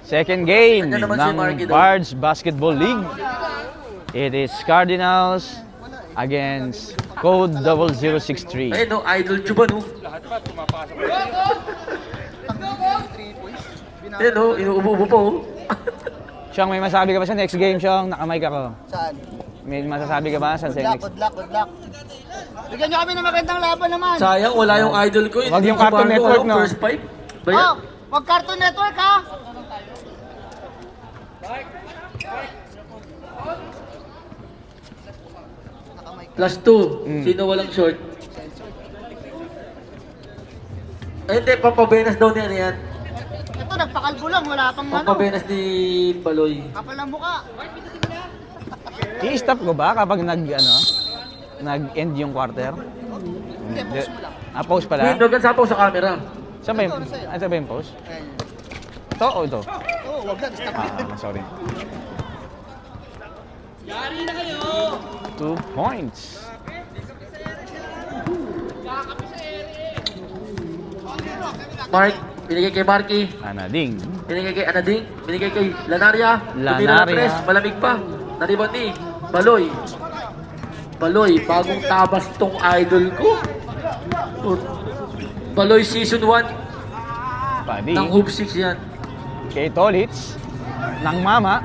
Second game ng Bards Basketball League. It is Cardinals against Code 0063. Ayun no, idol Chuba no. Ayun no, inuubo-ubo po. Siyang, may masabi ka ba sa next game, Siyang? Nakamay ka ko. Saan? May masasabi ka ba sa Good next? luck. Bigyan nyo kami ng magandang laban naman. Sayang, wala yung idol ko. Wag yung Cartoon Network, no? First five. Ba yan? Oh, wag Cartoon Network ha. +2. Sino walang short? Ay, hindi. Pampabenas daw niya yan. Ito, nagpakalbo lang. Wala pang ano. Pampabenas ni Baloy. Kapal ng mukha. I-stop ko ba kapag nag-end yung quarter? Hindi, post mo lang. Pause pala? Wait, doon sapaw sa camera. Saan ba yung, saan ba yung pause? Ito o ito? Oo, wag lang. Stop. Sorry. 2 points. Mark, binigay kay Marky. Anading. Binigay kay Anading. Binigay kay Lanaria. Lanaria. Tumira ng tres, malamig pa. Naribon ni Baloy. Baloy, bagong tabas tong idol ko. Baloy season 1 Padi. ng Hoop 6 yan. Kay Tolitz. Ng Mama.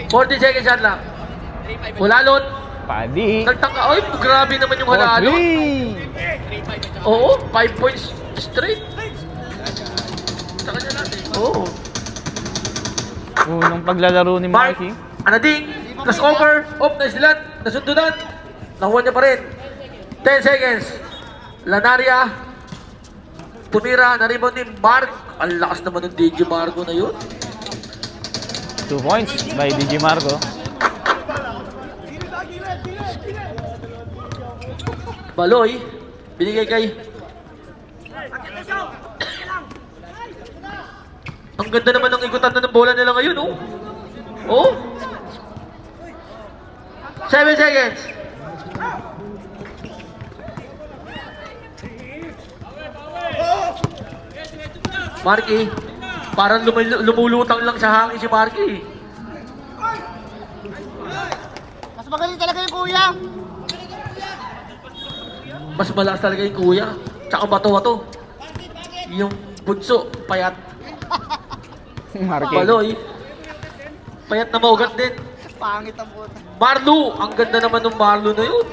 40 seconds shot lang. Hulalot. Padi. Nagtaka. Ay, grabe naman yung halalo. 3. Oo, 5 points straight. Sa kanya natin. Oo. Unang paglalaro ni Mark, Marky. Anading, plus over, off na silat, nasundunan, nakuha niya pa rin. 10 seconds. Lanaria, tumira, na-rebound ni Mark. Ang lakas naman ng DJ Marco na yun. 2 points by DJ Marco. Baloy, binigay kay... Ang ganda naman ng igutan na ng bola nila ngayon, oh. Oh. 7 seconds. Marky, parang lumulutang lang sa hangin si Marky. Mas magaling talaga yung kuya. Mas malakas talaga yung kuya. Tsaka bato-bato. Yung bunso, payat. Marky. Baloy, payat na maugat din. Pangit ang puta. Marlo, ang ganda naman ng Marlo na yun.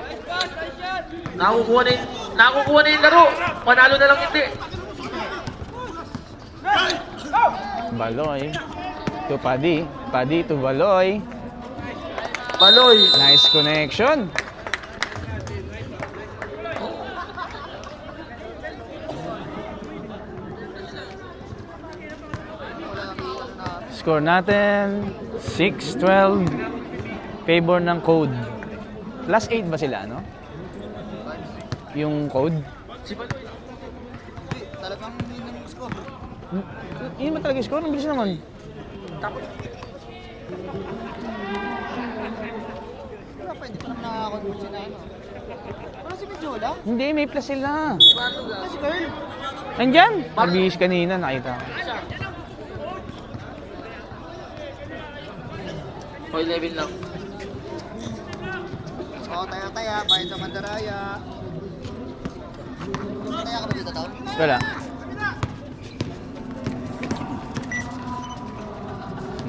Nakukuha na yung laro. Panalo na lang hindi. Baloy. To Padi. Padi to Baloy. Baloy, Nice connection. Score natin 6-12. Favor ng Code. Plus 8 ba sila, no? Yung Code? si Baloy. Talagang yun yung score. Yun ba talaga yung score? Ang bilis naman. Wala pa, hindi pa naman nakakonvert siya na ano. Wala si Medjola? Hindi, may plus sila. Wala si Carl. Nandyan? Mabihis kanina, nakita. O 11 lang. Oo, taya-taya, bayan sa Mandaraya. Taya ka ba dito, Tom? Wala.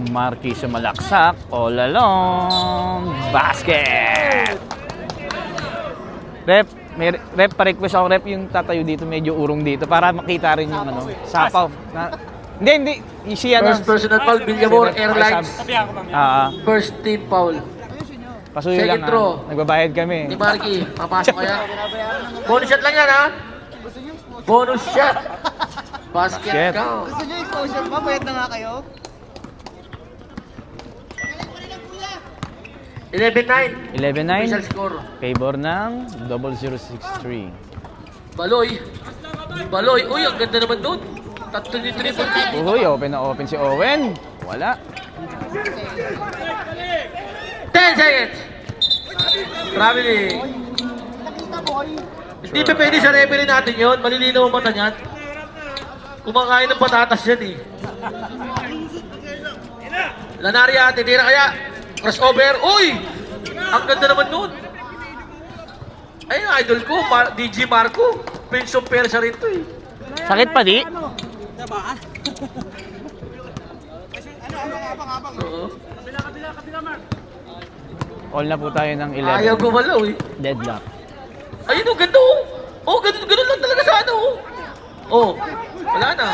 Marky sa malaksak. All along. Basket! Rep, may rep pa-request ako, rep, yung tatayo dito, medyo urong dito para makita rin yung ano, sapaw. Hindi. Siya na. First personal foul, Villamor Airlines. First team foul. Pasuyo Second lang throw. Nagbabayad kami. Ni Marky, papasok kaya. Bonus shot lang yan, ha? Bonus shot. Basket Basket. ka. Gusto nyo exposure pa? Bayad na nga kayo? 11-9. 11-9. Official score. Favor ng 0063. Baloy. Baloy. Uy, ang ganda naman doon. Tatlo ni triple team. Uy, open na open si Owen. Wala. 10 seconds. Traveling. Nakita mo, oy. Hindi pa pwede sa referee natin yun. Malilinaw ang mata niyan. Kumakain ng patatas yan eh. Lanaria, titira kaya. Crossover. Uy! Ang ganda naman nun. Ay, idol ko, DJ Marco. Prince of Persia rin to eh. Sakit pa di? Oo. All na po tayo ng 11. Ayaw gumalaw eh. Deadlock. Ayun oh, ganda oh. Oh, ganun lang talaga sana oh. Oh, wala na.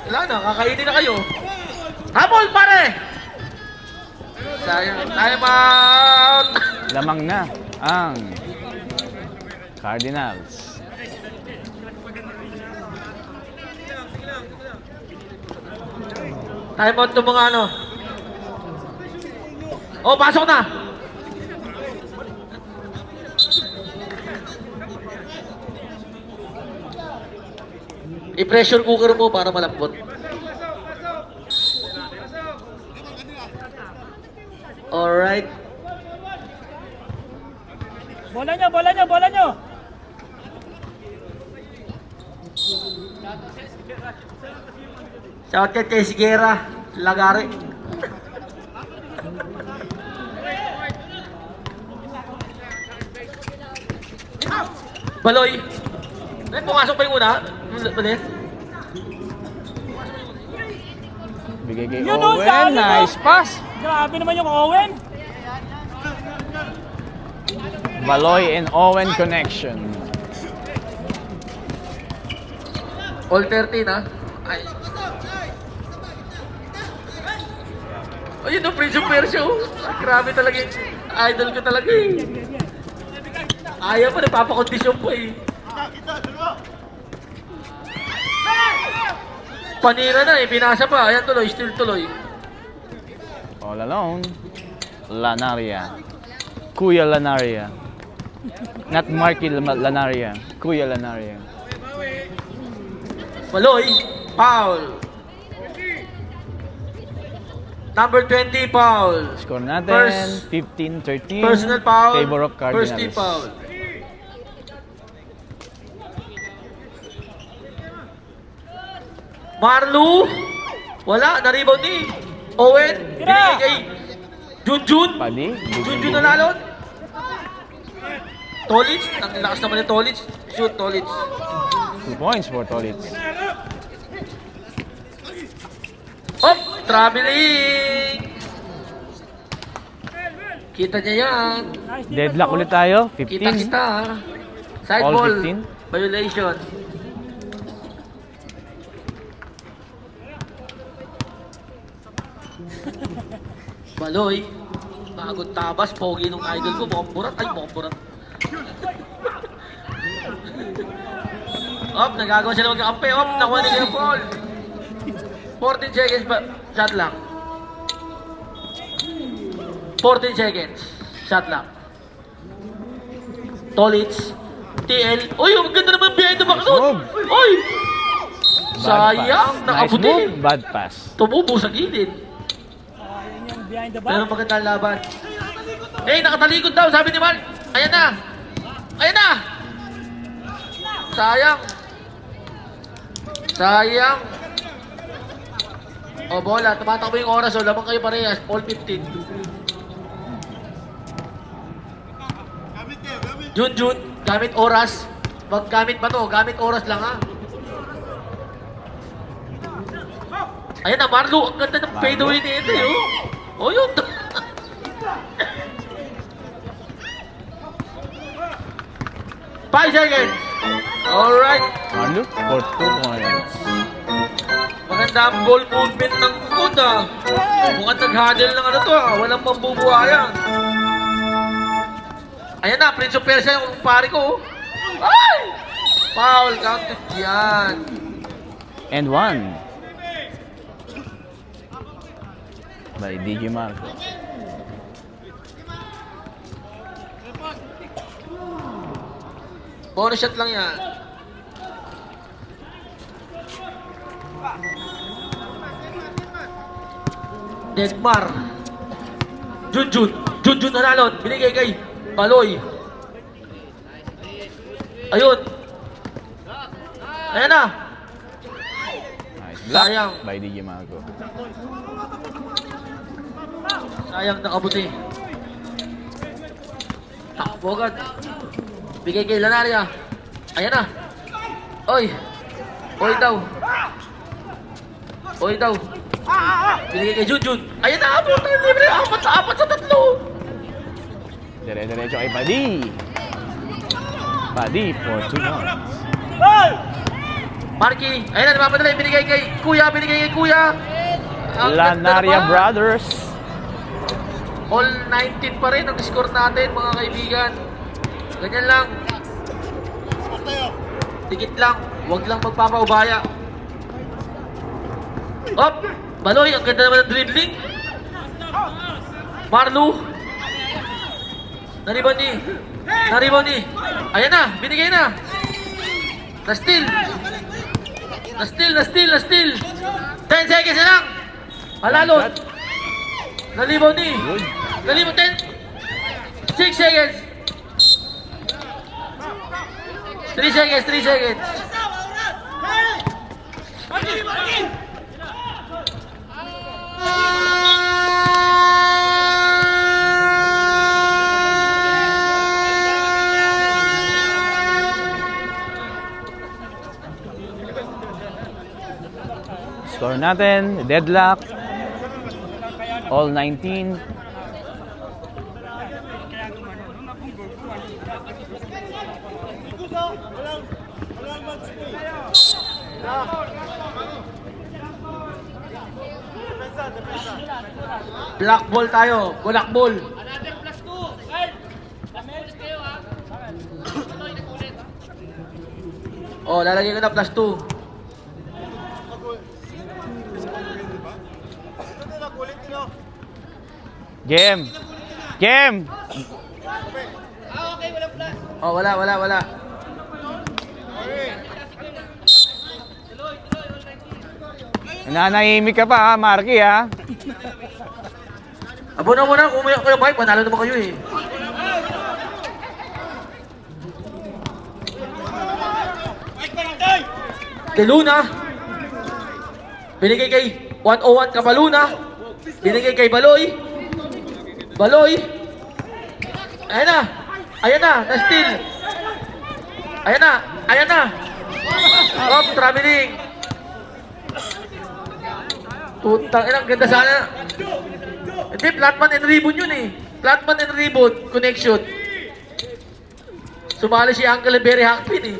Wala na, kakainin na kayo. Habol pare! Sayang, time out! Lamang na ang Cardinals. Time out ng mga ano. Oh, pasok na! I-pressure cooker mo para malambot. Alright. Bola nyo, bola nyo, bola nyo! Shout out kay Sigera, Lagari. Baloy. Ay, pumasok pa yung una. Bali. Bigay kay Yun, oh, Owen. dali, oh. Nice pass. Grabe naman yung Owen! Baloy and Owen connection. All 13 ha. Ay. Ayun o, Prince of Persia oh. Grabe talaga yung idol ko talaga eh. Ayaw pa, nagpapakondisyon po eh. Panira na eh, binasa pa. Ayan tuloy, still tuloy. All alone. Lanaria. Kuya Lanaria. Not Marky Lanaria. Kuya Lanaria. Baloy, foul. Number 20, foul. Score natin. First- 15-13. Personal foul. Favor of Cardinals. First team foul. Marlu. Wala, na-rebound ni Owen. Binigay kay Junjun. Padi. Junjun nanalo. Tolic. Ang lakas naman ni Tolic. Shoot, Tolic. 2 points for Tolitz. Op! Traveling! Kita niya yan. Deadlock ulit tayo. 15. Kita. Side All ball. 15. Violation. Baloy. Bagong tabas. Pogi nung idol ko. Mukhang burat. Ay, mukhang burat. Op, nagagawa sila magkakampi. Op, nakuha ni Kuya Paul. 14 seconds pa. Shot lang. 14 seconds. Shot lang. Tolic. TL. Uy, ang ganda naman behind the back Nice nun. move. Uy! Bad Sayang. pass. Nice Nakaputi. move. Bad pass. Tumubo sa gilid. Ayun yung behind the Pero back. magandang laban. Eh, nakatalikod daw, sabi ni Mark. Ayan na. Ayan na. Sayang. Sayang. O, bola. Tumatakbo yung oras. O, lamang kayo parehas. All 15. Junjun, gamit oras. Wag gamit ba to? Gamit oras lang ha. Ayan na, Marlo. Ang ganda ng fadeaway ni ito yun. O, yun. 5 seconds. Alright. Marlo for 2 points. Maganda ang ball movement ng foot ah. Mukhang nag-huddle ng ano to ah. Walang pambubuhayan. Ayan na, Prince of Persia yung pare ko. Ay! Foul, counted yan. And 1. By DJ Marco. Bonus shot lang yan. Desmar. Junjun nanalo. Binigay kay Baloy. Ayun. Ayan na. Nice block Sayang. by DJ Mago. Sayang nakabuti. Takbo agad. Bigay kay Lanaria. Ayan na. Oy. Oy daw. Oy daw. Binigay kay Junjun. Ayan na. Puta libre. 4-4 sa 3. Dire-diretso kay Padi. Padi for 2 points. Marky. Ayan na. Napapadala. Binigay kay Kuya. Binigay kay Kuya. Ang ganda Lanaria naman. Brothers. All 19 pa rin ang score natin mga kaibigan. Ganyan lang. Dikit lang. Huwag lang magpapaubaya. Op! Baloy, ang ganda naman ng dribbling. Marlu. Nariboni. Nariboni. Ayan na, binigay na. Na-steal. Na-steal, na-steal, na-steal. 10 seconds na lang. Palalon. Naliboni. Good. Nalibon 10. 6 seconds. 3 seconds, 3 seconds. Score natin, deadlock. All 19. Black ball tayo. Black ball. Oh, lalagay ko na +2. Game. Game. Oh, wala. Nanahimik ka pa ha, Marky ha. Abo na muna, kung may kayo bike, panalo naman kayo eh. Kay Luna. Binigay kay 101 Kapaluna. Binigay kay Baloy. Baloy. Ayan na. Ayan na. Na-steal. Ayan na. Ayan na. Oh, traveling. Putang ina, ang ganda sana. Hindi, Flatman and Ribbon yun eh. Flatman and Ribbon connection. Sumali si Uncle Berry Hackpin eh.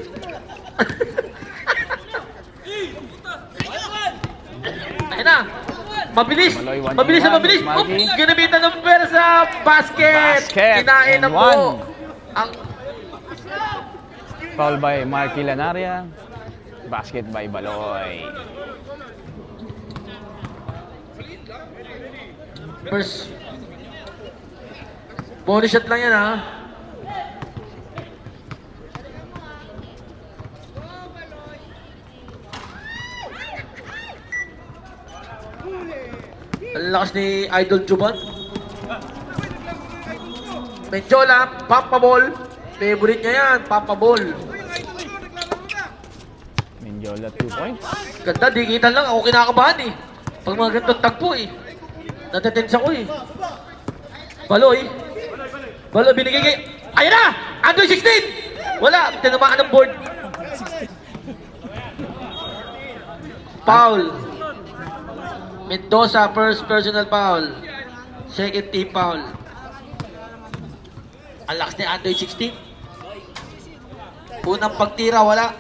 Ayun na. Mabilis. Maloy, 1-1, Mabilis na mabilis. Marky. Oops, ginabitan ng pera sa basket. Basket, Kinain na and po. one. Ang Foul by Marky Lanaria. Basket by Baloy. first bonus shot lang yan ha. Ang lakas ni Idol Juban. Menjola, Papa Ball. Favorite niya yan, Papa Ball. Minjola 2 points. Ganda, dikitan lang. Ako kinakabahan eh. Pag mga ganitong tagpo eh. Natetense ako eh. Baloy. Baloy, binigay kay... Ayan na! Android 16! Wala, tinamaan ng board. Foul. Mendoza, first personal foul. Second team foul. Ang lakas ni Android 16. Unang pagtira, wala.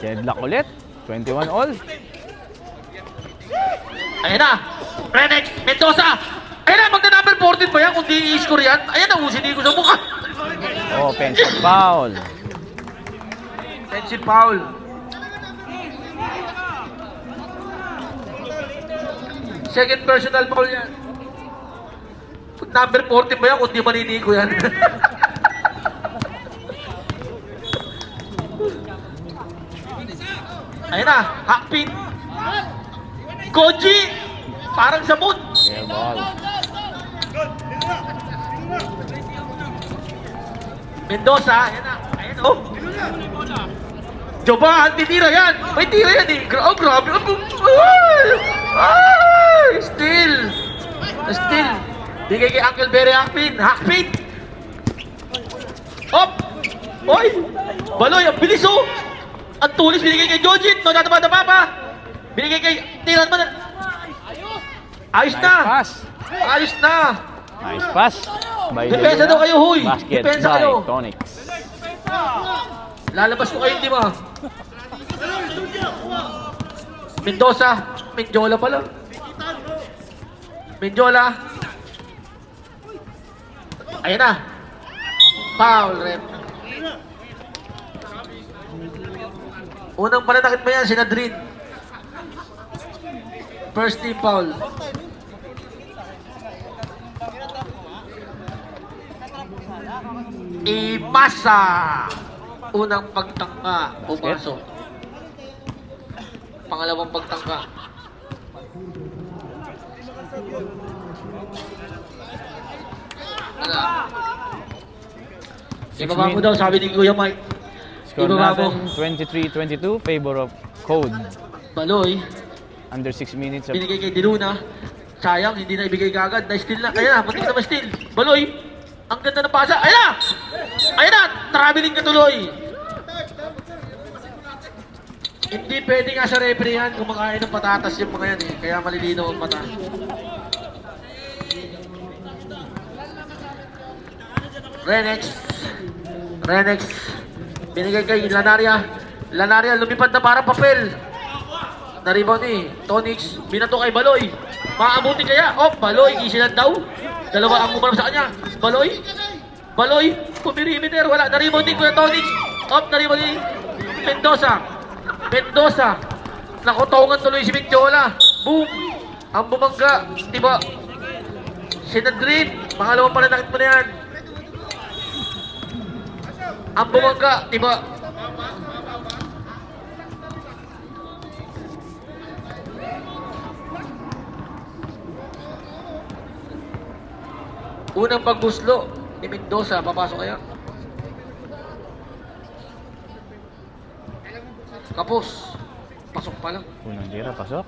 Deadlock ulit. 21 all. Ayan na! Renex, Mendoza! Ayan na, magka-number 14 ba yan kung di i-score yan? Ayan na, usinin ko sa mukha. Offensive foul. Offensive foul. Second personal foul yan. Kung number 14 ba yan kung di maninigo yan? Ayan na, Hakpin. Koji! Parang sa moon. Fair ball. Mendoza, ayan na. Ayan, oh. Jobahan, titira yan. May tira yan eh. Oh, grabe. Ay! Still. Still. Bigay kay Uncle Berry Hakpin. Hakpin. Op. Oy. Baloy, ang bilis oh. Ang tulis, binigay kay Jojin. No, natapa pa. Binigay kay Tiran man. Ayos Nice na. pass. Ayos na. Nice pass. By Depensa Luna. daw kayo, huy. Basket Depensa by kayo. Tonic. Lalabas ko kayo, di ba? Mendoza. Menjola pala. Menjola. Ayan na. Foul, rep. Unang pananakit mo yan, si Nadrin. First team foul. Imasa. Unang pagtangka. Pumasok. Pangalawang pagtangka. Ano? Ibaba mo daw, sabi ni Kuya Mike. Score Ibaba mo. natin 23-22, favor of Code. Baloy. Under 6 minutes of... Binigay kay Diluna. Sayang, hindi na ibigay kagad. Na-steal na. Ayan na, pati na ma-steal. Baloy. Ang ganda ng pasa. Ayan na! Ayan na! Traveling ka tuloy. Hindi pwede nga sa referee yan kumakain ng patatas yung mga yan eh. Kaya malilinaw ang mata. Renex. Renex. Binigay kay Lanaria. Lanaria lumipad na parang papel. Na-rebound eh. Tonix. Binato kay Baloy. Maabuti kaya. Oh, Baloy. Isilan daw. Dalawa ang umarap sa kanya. Baloy. Baloy. Pumirimeter. Wala. Na-rebound din Kuya Tonix. Oh, na-rebound din. Mendoza. Mendoza. Nakutongan tuloy si Menjola. Boom. Ang bumangga. Diba? Sinadrin. Pangalawang pananakit mo na yan. Ang bumangga. Diba? Unang pagguslo ni Mendoza. Papasok kaya? Kapos. Pasok pa lang. Unang tira, pasok.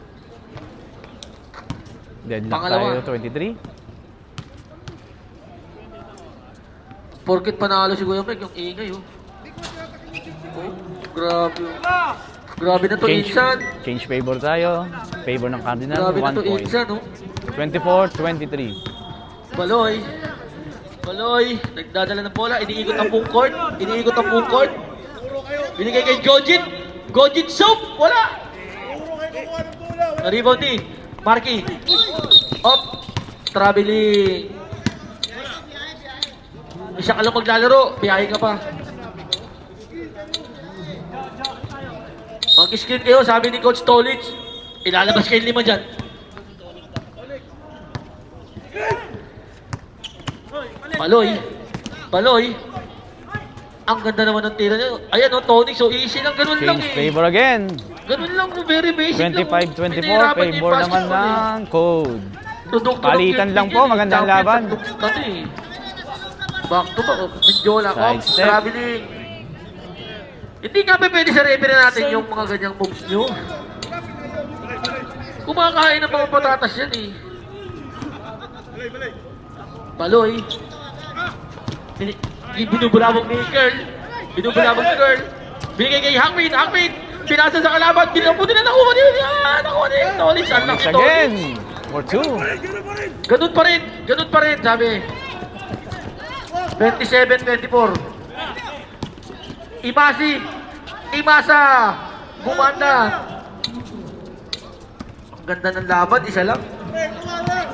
Deadlock Pangalawa. tayo, 23. Porkit panalo si Kuya Meg, yung ingay oh. Oh, grabe. Grabe na to, Insan. Change favor tayo. Favor ng Cardinal, Grabe na 1 to, point. Insan oh. 24-23. Baloy. Baloy. Nagdadala ng bola. Iniikot ang buong court. Iniikot ang buong court. Binigay kay Jojin. Jojin Soap. Wala. Na-rebound ni Marky. Up. Traveling. Isa ka lang maglalaro. Biyahe ka pa. Mag-screen kayo. Sabi ni Coach Tolic. Ilalabas kayo 5 dyan. Baloy. Baloy. Ang ganda naman ng tira niya. Ayan o, Tony. So easy lang. Ganun lang Change eh. favor again. Ganun lang. Very basic lang. 25-24, Pinahirapan niya yung favor naman basketball eh. ng Code. Tudok-tudok Palitan yun, lang yun, po, yun, magandang champion laban. sa kami eh. Back to back. Menjola. Side step. Traveling. Hindi nga ba pwede sa referee natin yung mga ganyang moves nyo? Kumakain ng mga patatas yan eh. Baloy. Binubulabog ni Curl. Binubulabog ni Curl. Binigay kay Hakmin. Hakmin. Pinasa sa kalaban. Binabuti na nakuha niya. Nakuha niya. Tolix. Ang laki Next Tolix. again. For 2. Ganun pa rin. Ganun pa rin. Sabi. 27-24. Imasi. Imasa. Bumanda. Ang ganda ng laban. Isa lang.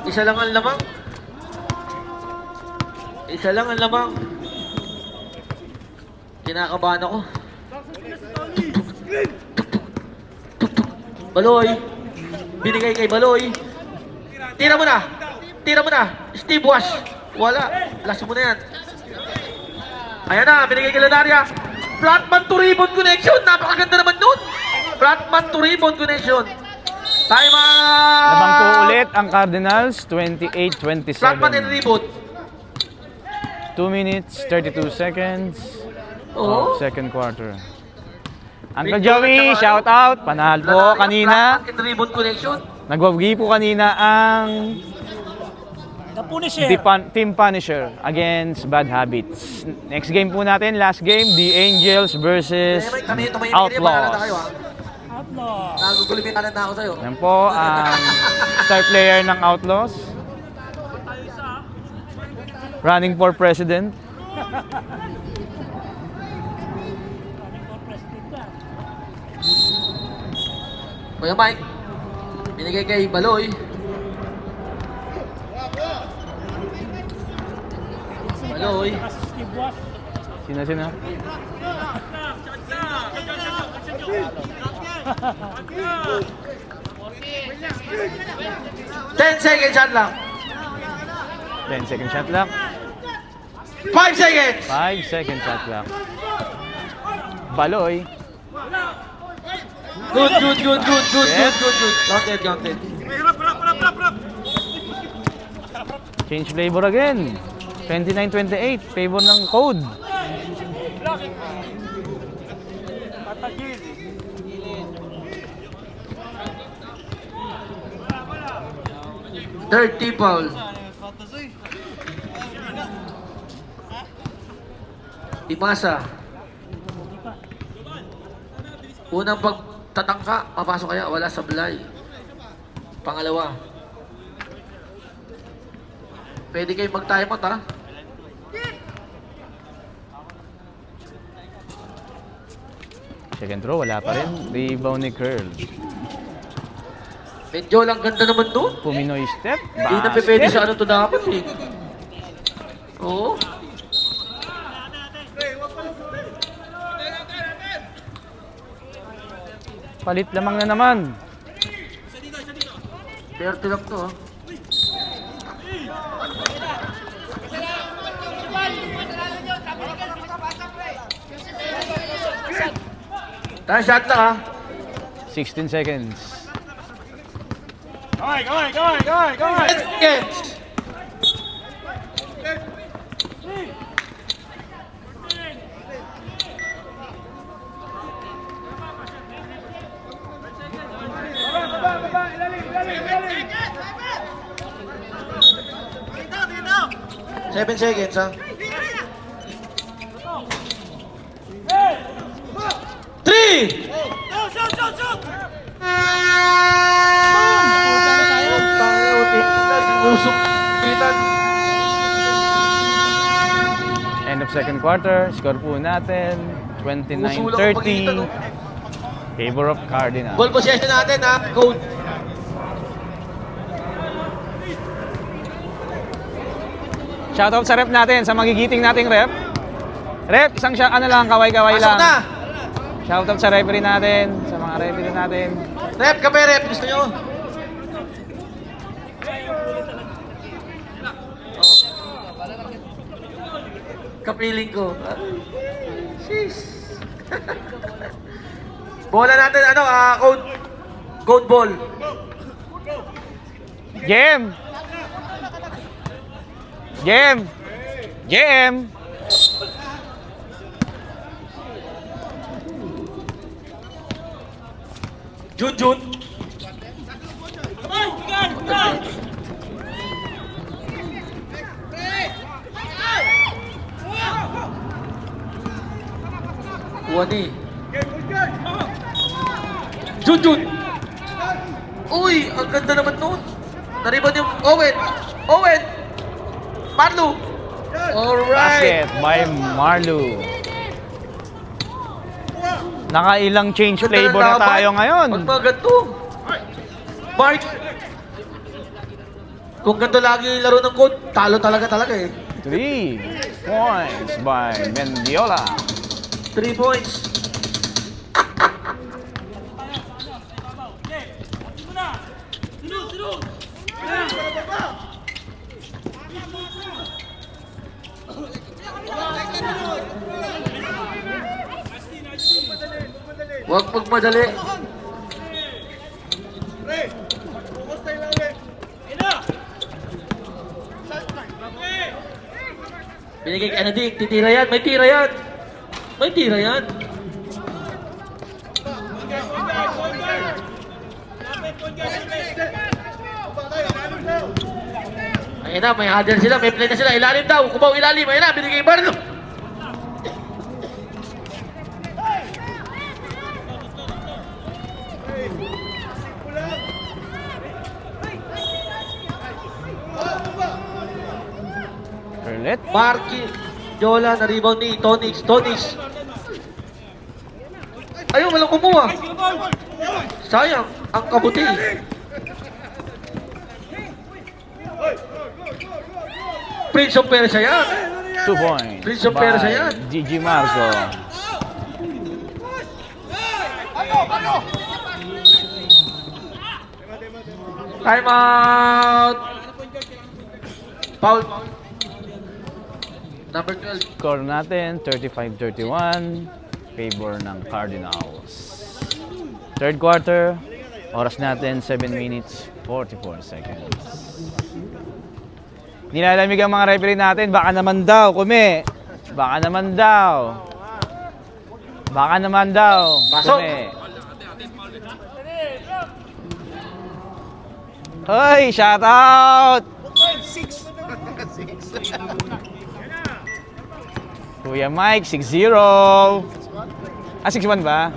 Isa lang ang lamang. Isa lang ang lamang. Kinakabahan ako. Baloy. Binigay kay Baloy. Tira mo na. Tira mo na. Steve Wash. Wala. Last mo na yan. Ayan na. Binigay kay Lanaria. Flatman to rebound connection. Napakaganda naman nun. Flatman to rebound connection. Time out. Labang po ulit ang Cardinals, 28-27. Flatman and rebound. 2 minutes, 32 seconds Oo. of second quarter. Uncle Joey, shout out. Panahal po kanina. Ribbon connection. Nagwawagi po kanina ang The Punisher. Team Punisher against Bad Habits. Next game po natin, last game, The Angels versus Outlaws. Outlaw. Nagugulimin na ako sa'yo. Yan po ang star player ng Outlaws. Running for president. Kuya Mike, binigay kay Baloy. Baloy. Kasi Steve Watt. Sino? 10 seconds shot lang. 10 second shot lang. 5 seconds. 5 second shot lang. Baloy. Good. Counted. Change flavor again. 29-28. Favor ng code. Patagil. Third team foul. Imasa. Unang pagtatangka, papasok kaya, wala sablay. Pangalawa. Pwede kayo mag-timeout, ha? Second throw, wala pa rin. Rebound ni Curl. Medyo lang ganda naman to. Puminoy step. Hindi na pwede sa ano to dapat, eh. Oo. Palit lamang na naman. 30 lang to, ha? Tayo shot lang, ha? 16 seconds. Go. 10 seconds. Seven seconds, ha? 3! End of second quarter. Score po natin. 29-30. Favor of Cardinal. Ball possession natin, ha? Code. Shoutout sa rep natin, sa magigiting nating rep. Rep, isang ano lang, kaway-kaway Pasok lang. na! Shoutout sa referee natin, sa mga referee natin. Rep, kape, rep. Gusto nyo? Kapiling ko. Sheesh. Bola natin, ano, code. Code ball. Game! Game! Game! Jun. Wani. Jun. Uy, ang ganda naman nun. Naribad yung Owen. Marlo. Alright. Basket by Marlu. Nakailang change flavor na tayo ngayon. Pag mga ganito. Mark. Kung ganito lagi laro ng code, talo talaga eh. 3 points by Mendiola. 3 points. Huwag magmadali. Binigay kay Anadik. Titira yan. May tira yan. May tira yan. Ayun na, may huddle sila. May play na sila. Ilalim daw. Kubaw ilalim. Ayun na, binigay kay Barno. Kerlet. Marky, Jola, na-rebound ni Tonix. Tonix. Ayun, walang kumuha. Sayang, ang kabuti. Prince of Persia yan. 2 points. Prince of Persia yan. Gigi Marco. Time out. Foul. Number 12. Score natin, 35-31. Favor ng Cardinals. Third quarter, oras natin, 7 minutes, 44 seconds. Nilalamig ang mga referee natin. Baka naman daw, Kume. Baka naman daw. Baka naman daw, Pasok. Kume. Hoy, shout out! Kuya Mike, 6-0. Ah, 6-1 ba?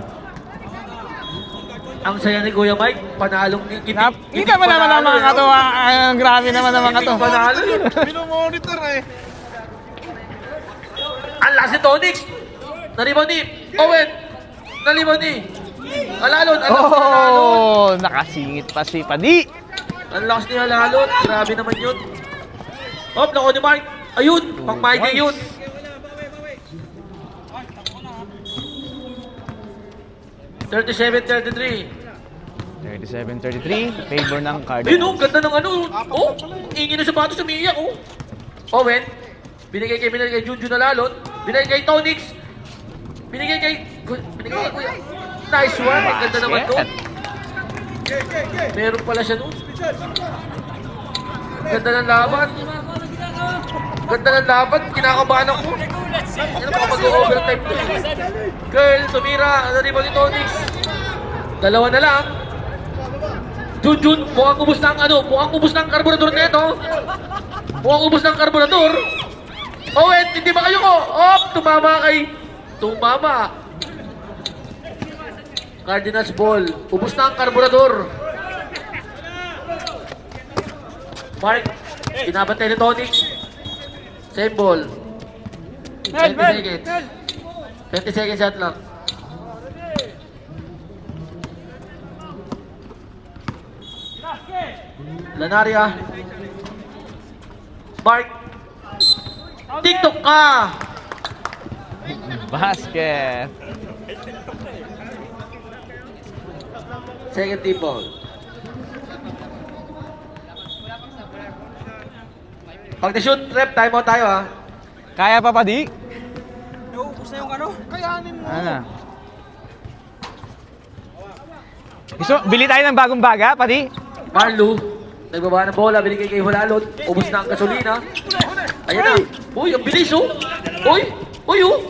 Ang saya ni Kuya Mike, panalong Hindi ka naman ang mga kato. Grabe naman ang mga kato. Panalo yun. Minomonitor eh. Ang last ni Tonix. Nalibaw ni Owen. Nalibaw ni Alalon. Oh, nakasingit pa si Padi. Ang lakas ni Alalon. Grabe naman yun. Hop, nako ni Mark. Ayun, pang Maide yun. (37-33). 37-33, favor ng Ayun oh, Cardinals. ganda ng ano. Oh, ingin na sapatos, umiiyak oh. Owen, binigay kay Junjun Alalon. Binigay kay Tonix. Binigay kay Kuya. Nice one, ang ganda naman to. Meron pala siya nun. Ganda ng laban. Ganda ng laban, kinakabahan ako. Yan ang mga mag-overtime to. Girl, tumira, naribaw ni Tonix. Dalawa na lang. Junjun, mukhang ubos na ang mukhang ubos na ang karburador nito. Mukhang ubos na ang karburador. Owen, hindi ba kayo ko? Tumama. Cardinals ball. Ubos na ang karburador. Mark, kinabantay ni Tonix. Same ball. 20 seconds. 20 seconds shot lang. Lanaria. Mark. TikTok ka! Basket. Second team ball. Pag na-shoot, rep, time out tayo ha. Kaya pa, Padi? Naubos na yung ano? Kayanin mo. Ano? Gusto, bili tayo ng bagong baga, Padi? Marlu, nagbaba ng bola, binigay kay Hulalot. Ubus na ang gasolina. Ayan na. Uy, ang bilis oh. Uy, oh.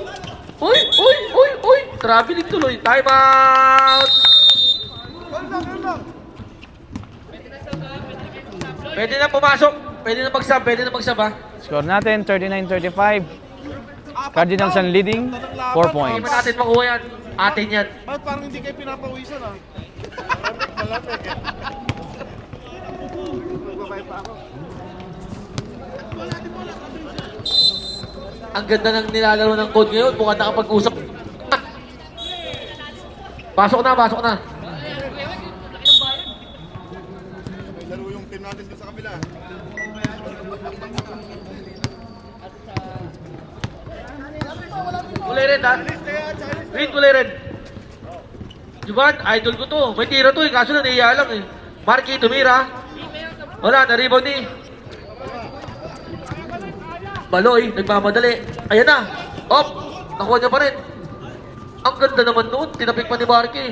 Uy. Traveling tuloy. Time out! Pwede na pumasok. Pwede na magsab ha. Score natin, 39-35. Cardinals ang leading, 4 Hindi points. man natin makuha yan. Atin yan. Bakit parang hindi kayo pinapawisan ah? Malapit. Magbabay pa ako. Ang ganda ng nilalaro ng code ngayon. Mukhang nakapag-usap. Pasok na. May laro yung team natin dito sa kabila. Kulay red ha. Green kulay red. Juban, idol ko to. May tira to eh. Kaso na naiya lang eh. Marky, tumira. Wala, na-rebound ni. Baloy, nagmamadali. Ayan na. Op, nakuha niya pa rin. Ang ganda naman noon. Tinapik pa ni Marky.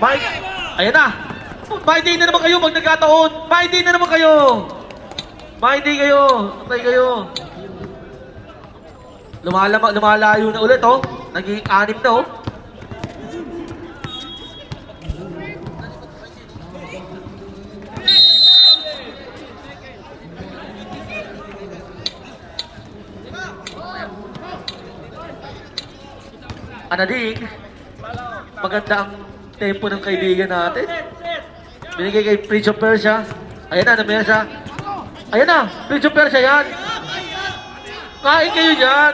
Mike, ayan na. Mahinday na naman kayo pag nagkataon. Mahinday na naman kayo. Mahinday kayo. Patay kayo. Lumalayo na ulit, oh. Naging 6 na, oh. Anadig, maganda ang tempo ng kaibigan natin. Binigay kay Prince of Persia. Ayan na, namesa. Ayan na, Prince of Persia yan. Kain kayo dyan.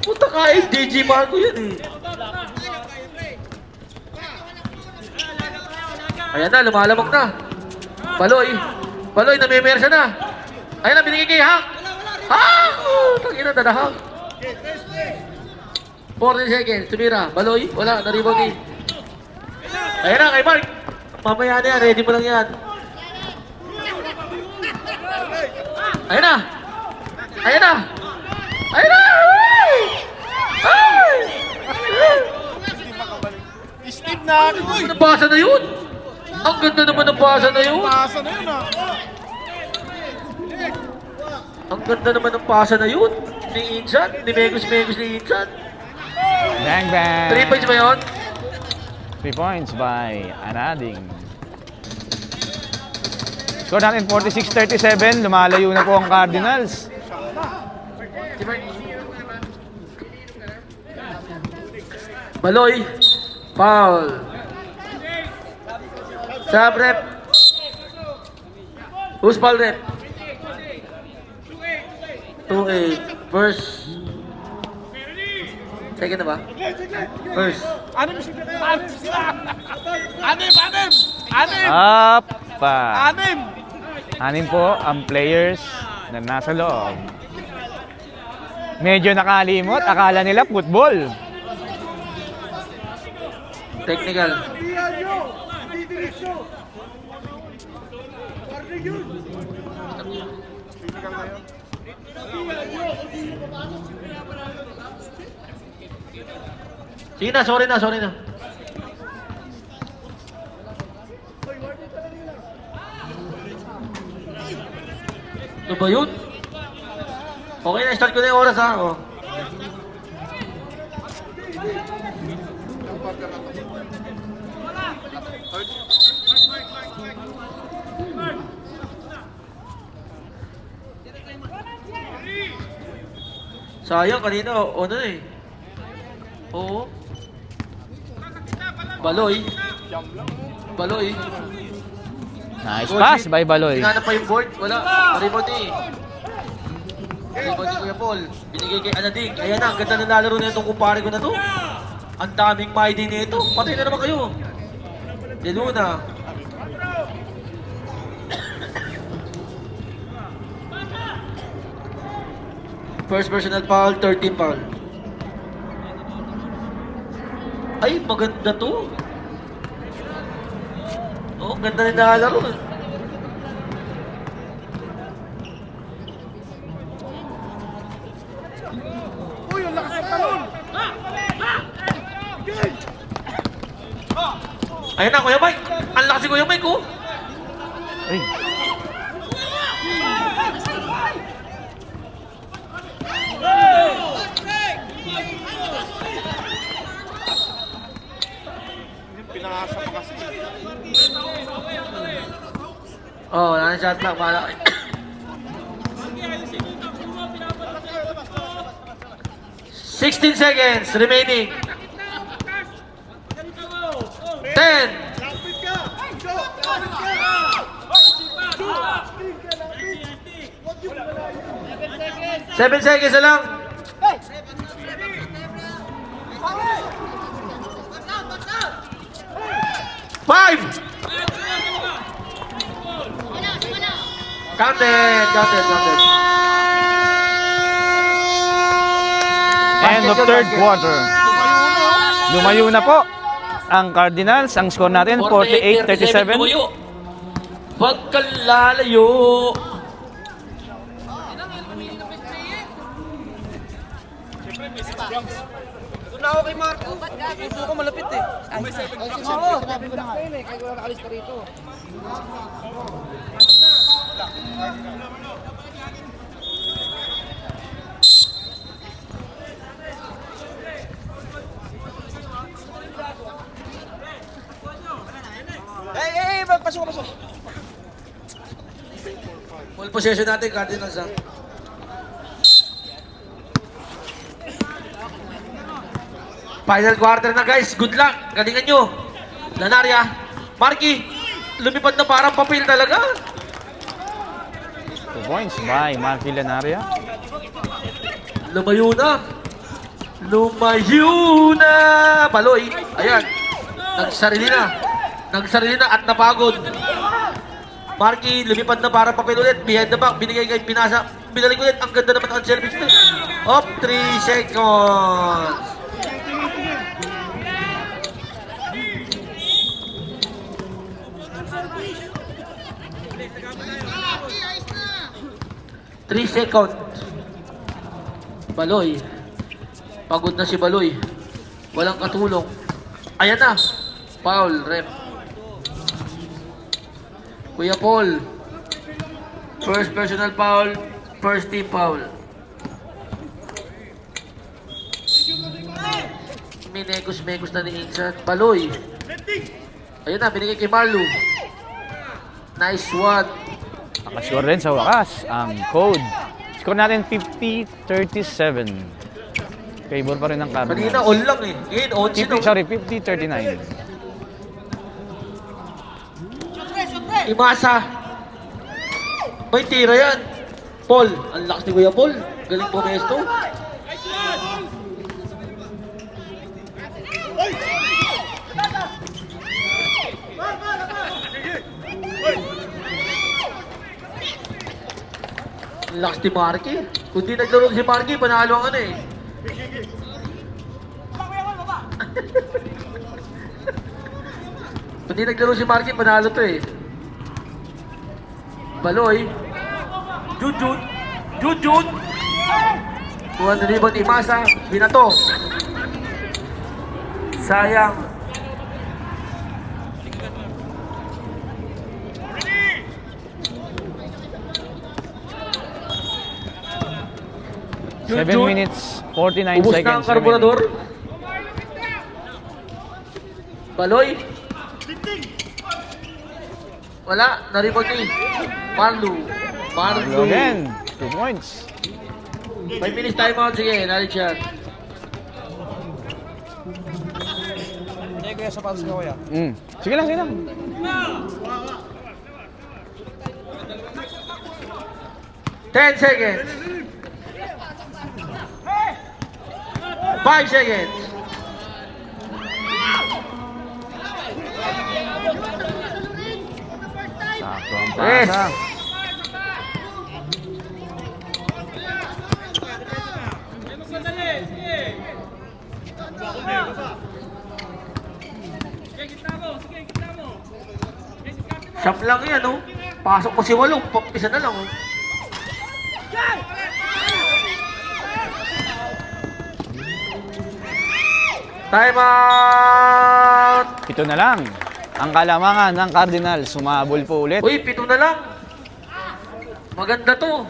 Puta kain, DJ Marco yan eh. Ayan na, lumalamang na. Baloy, Baloy, namimersa na. Ayan na, binigay kay Hak. Hak! Tangina, dadahak. 40 seconds, tumira. Baloy, wala, na-rebound eh. Ayan na, kay Mark. Mamaya na yan, ready mo lang yan. Ayan na. Ayan na. Ayan na. Ay! Steve na ako. Ano basa na yun? Ang ganda naman ng basa na yun. Pasa na yun ah. Ang ganda naman ng pasa na yun. Ni Insan, ni Megos ni Insan. Bang, bang. 3 points ba yun? 3 points by Anading. Score natin 46-37. Lumalayo na po ang Cardinals. Baloy, foul. Sub rep. Who's foul rep? 2-8. First. Second na ba? First. Anim! Up. Anim! 6 po ang players na nasa loob. Medyo nakalimot. Akala nila football. Technical. Sige na, sorry na. Ano ba yun? Okay na, start ko na yung oras ha. Oh. Sayang kanina, ano eh. Oo. Baloy. Nice pass by Baloy. Hinanap pa yung board. Wala. Rebound eh. Rebound ni Kuya Paul. Binigay kay Anadig. Ayan na, ang ganda ng lalaro na itong kumpare ko na to. Ang daming maidi nito. Patay na naman kayo. De Luna. First personal foul, 13 foul. Ay, maganda to. Oo, ganda rin nakalaro. Uy, ang lakas ng talon! Ayan na, Kuya Mike. Ang lakas si Kuya Mike, oh. Ay. Pinangasa pa kasi. Oh, nasa-shot clock. Bahala kayo. 16 seconds remaining. 10. Lapit ka! Lapit ka! 7 seconds na lang. Five. Counted. End of third quarter. Lumayo na po ang Cardinals. Ang score natin, 48-37. Huwag kang lalayo. Doon na ako kay Marco. Puso ko malapit eh. Ay, sinabi ko na nga. Kaya ko na nakalis ka rito. Pasok. Full possession natin, Cardinals ha. Final quarter na guys, good luck. Galingan nyo. Lanaria, Marky, lumipad na parang papel talaga. 2 points by Marky Lanaria. Lumayo na. Baloy, ayan. Nagsarili na at napagod. Marky, lumipad na parang papel ulit. Behind the back, binigay kay Pinasa. Binalik ulit, ang ganda naman ang service na. Up, 3 seconds. Second. Baloy. Pagod na si Baloy. Walang katulong. Ayan na. Foul, rep. Kuya Paul. First personal foul. First team foul. Minekos-mekos na ni Insan. Baloy. Ayan na, binigay kay Marlo. Nice one. Nakascore rin sa wakas ang Code. Score natin 50-37. Favor pa rin ng Cardinals. Kanina all lang eh. Ngayon on sino. 50-39. Imasa. May tira yan. Paul. Ang lakas ni Kuya Paul. Galing pumesto. Ang lakas ni Marky. Kung di naglaro si Marky, panalo ang ano eh. Kung di naglaro si Marky, panalo to eh. Baloy. Jujun. Kuha na ribot ni Masa. Binato. Sayang. Seven minutes, 49 Ubus na seconds ang karburador. Baloy. Wala. Naribot ni Marlo. Marlo again, 2 points. 5 minutes timeout. Sige, nalit siya. Hindi kuya, sapatos ko kuya. Sige lang. 10 seconds. 5 seconds. Sakto ang Yes. pasa. Shop lang yan, oh. Pasok ko si Walong. Isa na lang, oh. Time out! Ito na lang. Ang kalamangan ng Cardinals, sumabol po ulit. Uy, 7 na lang. Maganda to.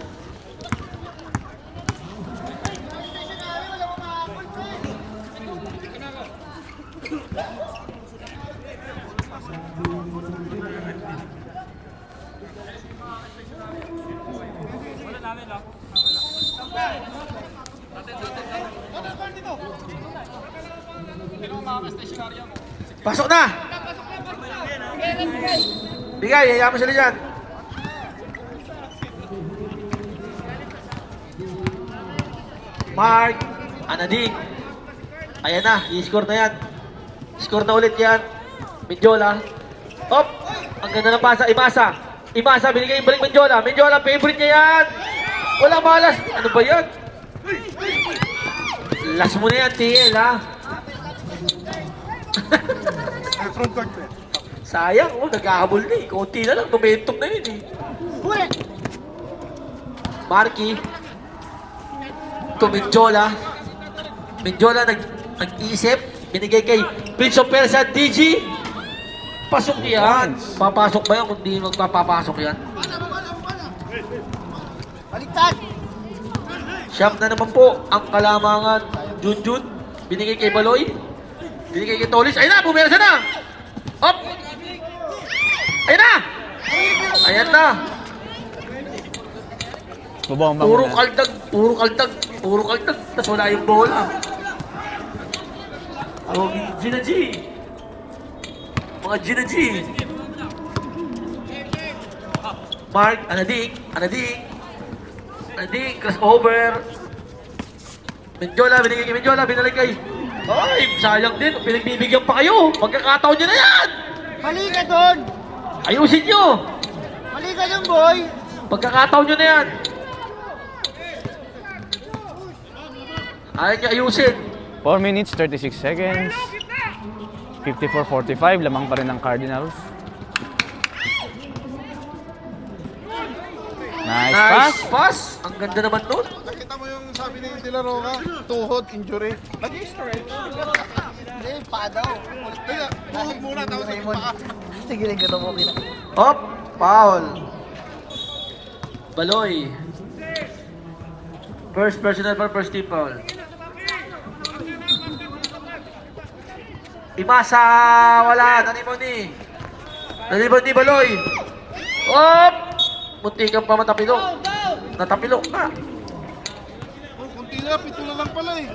Pasok na! Bigay, hayaan mo sila dyan. Mark, Anading. Ayan na, i-score na yan. Score na ulit yan. Mindiola. Hop! Ang ganda ng pasa. Imasa, binigay yung balik Mindiola. Mindiola, favorite niya yan. Walang malas. Ano ba yan? Last mo na yan, TL, ha? Sayang, oh, nagkahabol na eh. Kunti na lang, momentum na yun eh. Marky. To Mindiola. Mindiola Nag-iisip, binigay kay Prince of Persia, DG. Pasok yan. Papasok ba yan kung di magpapapasok yan? Baliktad! Siyam na naman po ang kalamangan. Junjun, binigay kay Baloy. Binigay kay Tolis. Ayun na, bumersa na. Up! Ayun na! Ayan na. Bubomba Puro muna. kaldag, puro kaldag, puro kaldag. Tapos wala yung bola. Oh, Gina G. Mga Gina G. Mark, Anadik, crossover. Menjola, binigay kay Menjola, binalik kay... Ay, sayang din, pinagbibigyan pa kayo. Pagkakataon nyo na yan. Mali ka doon! Ayusin nyo. Mali ka doon, boy! Pagkakataon nyo na yan. Ayaw nyo ayusin. 4 minutes, 36 seconds. 54-45, lamang pa rin ng Cardinals. Nice pass. Nice pass. Ang ganda naman nun. Nakita mo yung sabi ni De La Roca, tuhod, injury. Nag-stretch. Hindi, pa daw. Kaya, tuhod muna, tapos nagpaka. Tigilan ka daw mo kina. Hop, foul. Baloy. First personal foul, first team foul. Imasa, wala. Nanimoni, Baloy. Hop! Munti kang pa matapilok. Natapilok na. Oh, kunti na, pito na lang pala eh.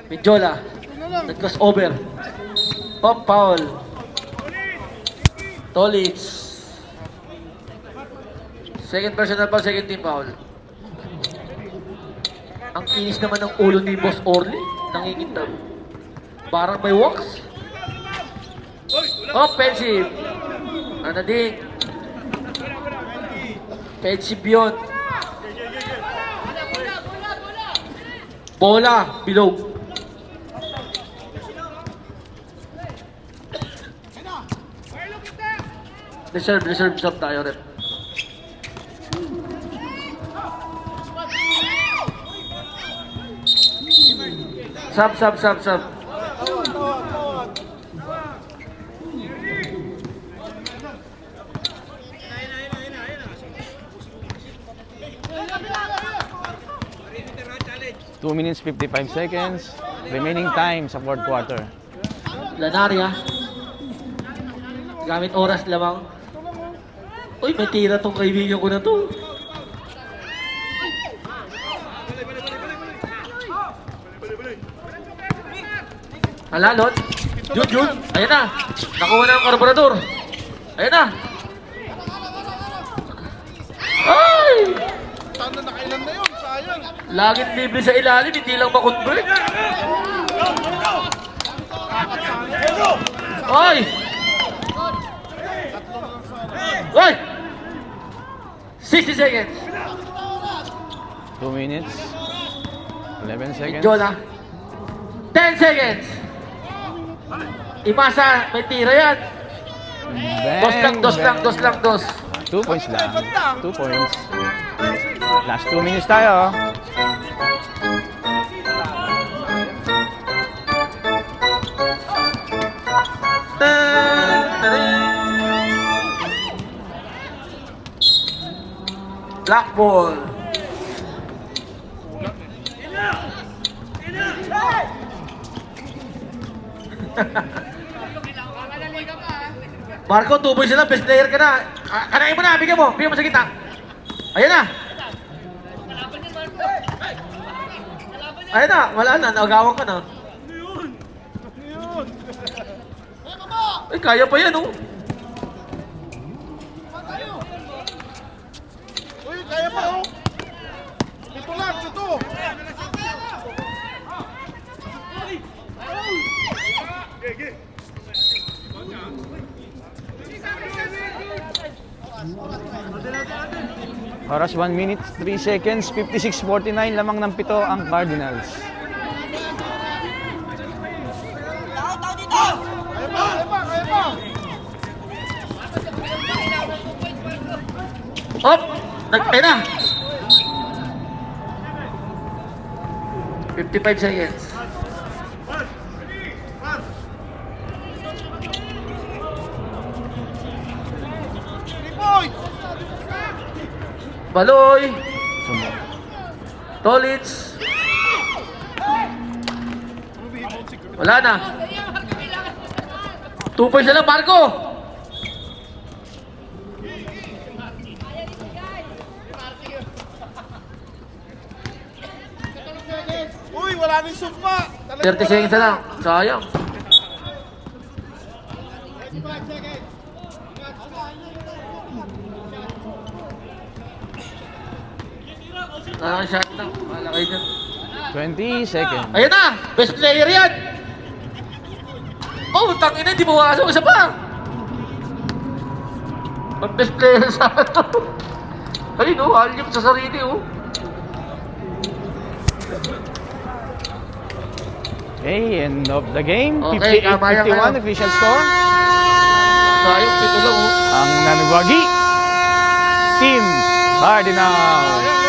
Menjola. Pito na lang. Nag-cross over. Hop, foul. Tolitz. Second personal foul, second team foul. Ang inis naman ng ulo ni Boss Orly. Nangingitab. Parang may wax. Offensive. Anadik. Offensive yun. Bola. Bilog. Reserve tayo rin. Sub. 2 minutes, 55 seconds. Remaining time sa fourth quarter. Lanaria. Gamit oras lamang. Uy, may tira tong kaibigan ko na to. Halalot. Jun. Ayan na. Nakuha na ang karburador. Ayan na. Ay! Sana nakailan na yun, sayang. Laging libre sa ilalim, hindi lang ma-convert. Ay! Ay! 60 seconds. 2 minutes, 11 seconds. Jola. 10 seconds. Imasa, may tira yan. Bang, Dos lang. 2 points lang. 2 points. Last 2 minutes tayo. Black ball. Marco, 2 points na, best player ka na. Kanain mo na, bigyan mo sa gitna. Ayan na. Ayan na, wala na, naagawan ka na. Ay, kaya pa yan, oh. Uy, kaya pa oh. Ito lang, ito. Oras 1 minute, 3 seconds, 56-49, lamang ng 7 ang Cardinals. Kaya pa. Hop! Ayun na. 55 seconds. Baloy! Tolits! Wala na. 2 points na lang, Marco! Uy, wala rin sumpa! 30 seconds na lang. Sayang. Shot na. Wala kayo dyan. 20 seconds. Ayan na! Best player yan! Oh, tangina, di mawasok. Isa pa! Ang best player sa ato. Ayun oh, halyap sa sarili oh. Okay, end of the game. Okay, tama yan 58-51 kayo. official score. Sayang, pito lang oh. Ang nanugwagi, Team Cardinal.